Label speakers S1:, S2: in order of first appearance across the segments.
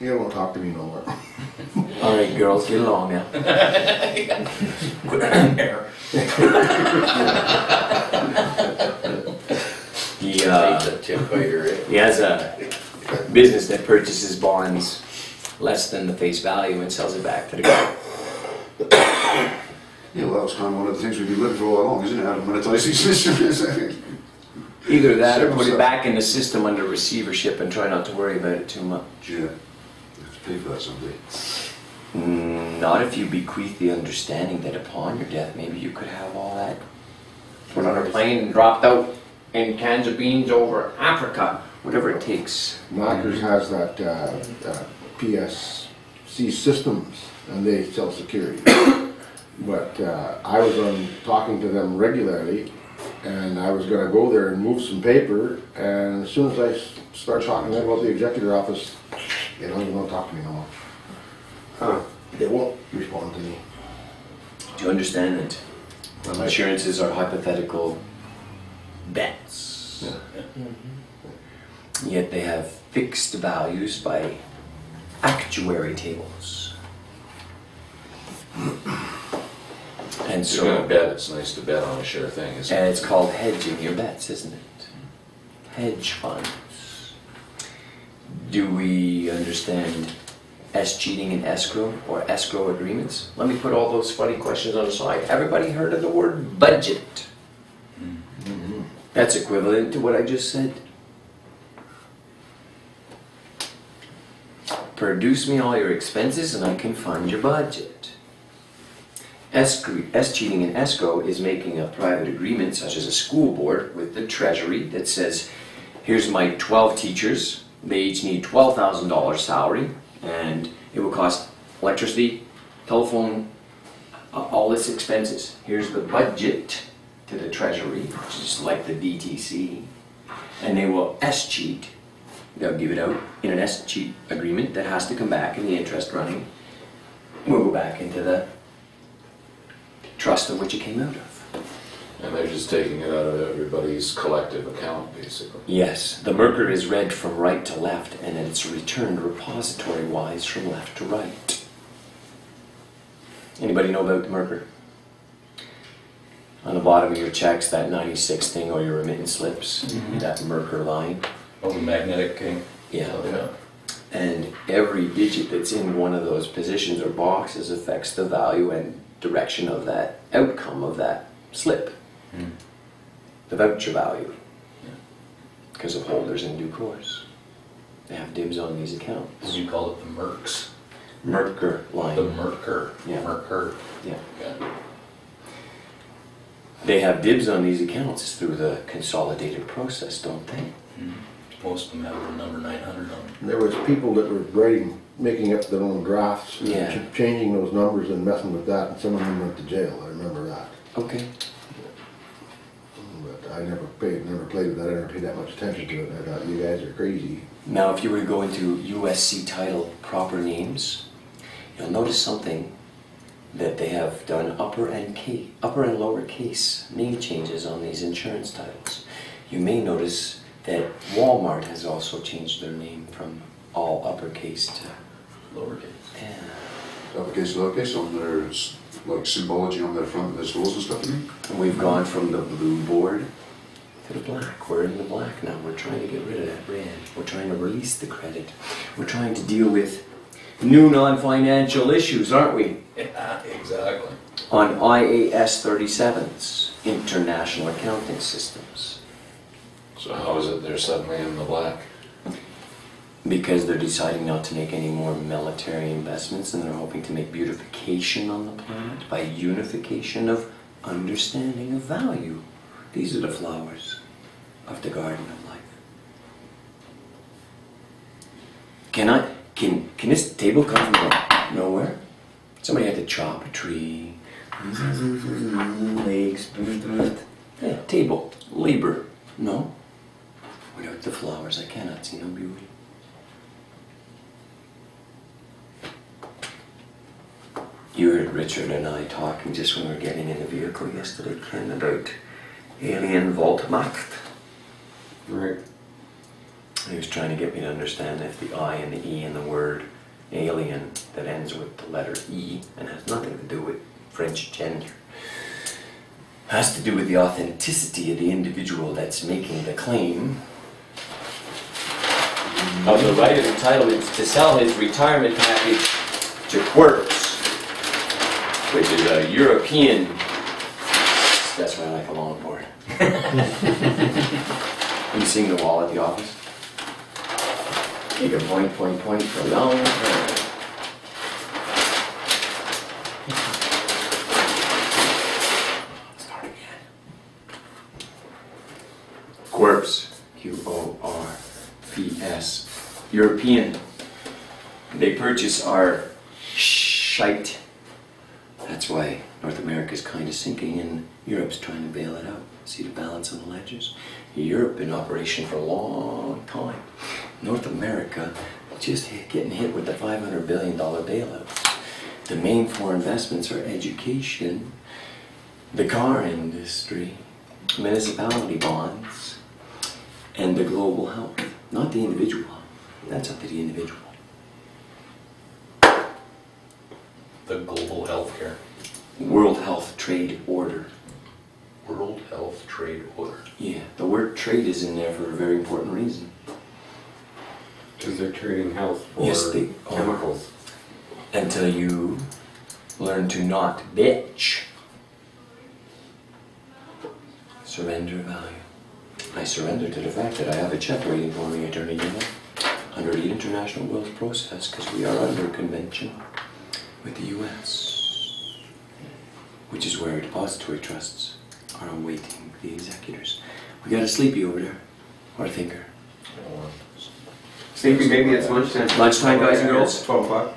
S1: You won't talk to me no more.
S2: All right, girls, get along now.
S3: Quit that air.
S2: He has a business that purchases bonds less than the face value and sells it back to the guy.
S4: Yeah, well, that was kind of one of the things we've been looking for all along, isn't it? How to monetize these systems.
S2: Either that or put it back in the system under receivership and try not to worry about it too much.
S4: Yeah, you have to pay for that someday.
S2: Not if you bequeath the understanding that upon your death, maybe you could have all that put on a plane and dropped out in cans of beans over Africa, whatever it takes.
S1: Knockers has that PSC systems, and they sell security. But I was talking to them regularly, and I was going to go there and move some paper, and as soon as I start talking about the executor office, they don't even want to talk to me no more.
S2: Huh.
S1: They won't respond to me.
S2: Do you understand that insurances are hypothetical bets?
S1: Yeah.
S2: Yet they have fixed values by actuary tables. And
S3: So you're gonna bet, it's nice to bet on a sure thing, isn't it?
S2: And it's called hedging your bets, isn't it? Hedge funds. Do we understand cheating in escrow or escrow agreements? Let me put all those funny questions on the side. Everybody heard of the word budget? Mm-hmm. That's equivalent to what I just said. Produce me all your expenses and I can fund your budget. Cheating in escrow is making a private agreement, such as a school board, with the treasury that says, here's my 12 teachers, they each need $12,000 salary, and it will cost electricity, telephone, all this expenses. Here's the budget to the treasury, which is like the DTC, and they will cheat. They'll give it out in an cheat agreement that has to come back, and the interest running will go back into the trust of which it came out of.
S3: And they're just taking it out of everybody's collective account, basically.
S2: Yes, the Merker is read from right to left, and it's returned repository-wise from left to right. Anybody know about the Merker? On the bottom of your checks, that 96 thing, or your remittance slips, that Merker line.
S3: Oh, the magnetic king?
S2: Yeah.
S3: Oh, yeah.
S2: And every digit that's in one of those positions or boxes affects the value and direction of that outcome of that slip. The voucher value. Because of holders in due course. They have dibs on these accounts.
S3: You call it the Mercs.
S2: Merker line.
S3: The Merker.
S2: Yeah.
S3: Merker.
S2: Yeah.
S3: Okay.
S2: They have dibs on these accounts through the consolidated process, don't they?
S3: Most of them have the number 900 on them.
S1: There was people that were making up their own drafts, changing those numbers and messing with that, and some of them went to jail. I remember that.
S2: Okay.
S1: But I never played with that. I never paid that much attention to it. And I thought, you guys are crazy.
S2: Now, if you were to go into USC title proper names, you'll notice something that they have done upper and lower case name changes on these insurance titles. You may notice that Walmart has also changed their name from all uppercase to
S3: Lowercase.
S2: Yeah.
S4: Uppercase, lowercase on their like symbology on their front of their stores and stuff, you mean?
S2: And we've gone from the blue board to the black. We're in the black now. We're trying to get rid of that red. We're trying to release the credit. We're trying to deal with new non-financial issues, aren't we?
S3: Yeah, exactly.
S2: On IAS 37's International Accounting Systems.
S3: So how is it they're suddenly in the black?
S2: Because they're deciding not to make any more military investments, and they're hoping to make beautification on the planet by unification of understanding of value. These are the flowers of the garden of life. Can this table come from nowhere? Somebody had to chop a tree. Legs. Yeah, table. Labor. No. Without the flowers, I cannot see no beauty. You heard Richard and I talking just when we were getting in the vehicle yesterday, Ken, about alien Voltmacht.
S4: Right.
S2: He was trying to get me to understand if the I and the E in the word alien that ends with the letter E and has nothing to do with French gender. Has to do with the authenticity of the individual that's making the claim of the right of entitlement to sell his retirement package to Quirks, which is a European, that's why I like a longboard. You seen the wall at the office? You can point for a long time. Start again. Quirps, Q-O-R-P-S, European. They purchase our shite. That's why North America's kind of sinking and Europe's trying to bail it out. See the balance on the ledgers? Europe been in operation for a long time. North America just getting hit with the $500 billion bailout. The main four investments are education, the car industry, municipality bonds, and the global health. Not the individual health. That's up to the individual.
S3: The global healthcare.
S2: World Health Trade Order.
S3: World Health Trade Order.
S2: Yeah, the word trade is in there for a very important reason.
S5: Because they're trading health for
S2: Yes, they are.
S5: chemicals.
S2: Until you learn to not bitch. Surrender value. I surrender to the fact that I have a check waiting for me, Attorney General, under the International Wills process, because we are under convention with the U.S., which is where depository trusts are awaiting the executors. We got a sleepy over there, or a thinker.
S5: Maybe it's lunchtime.
S2: Lunchtime, guys and girls?
S5: 12 o'clock.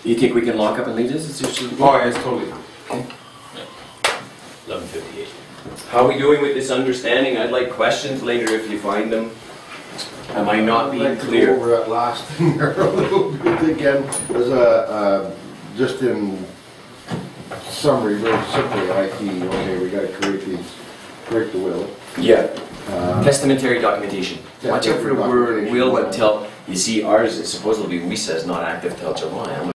S2: You think we can lock up and leave this? It's just
S5: Oh, yeah, it's totally fine.
S2: okay.
S3: 11:58.
S2: How are we doing with this understanding? I'd like questions later if you find them. Am I not being
S1: I'd like to go
S2: clear?
S1: over that last thing there a little bit again. There's a, just in summary, very simply, i.e., okay, we gotta create the will.
S2: Yeah. Testamentary documentation. Watch out for the word
S1: Documentation.
S2: will until, you see, ours is supposedly, we says not active till July.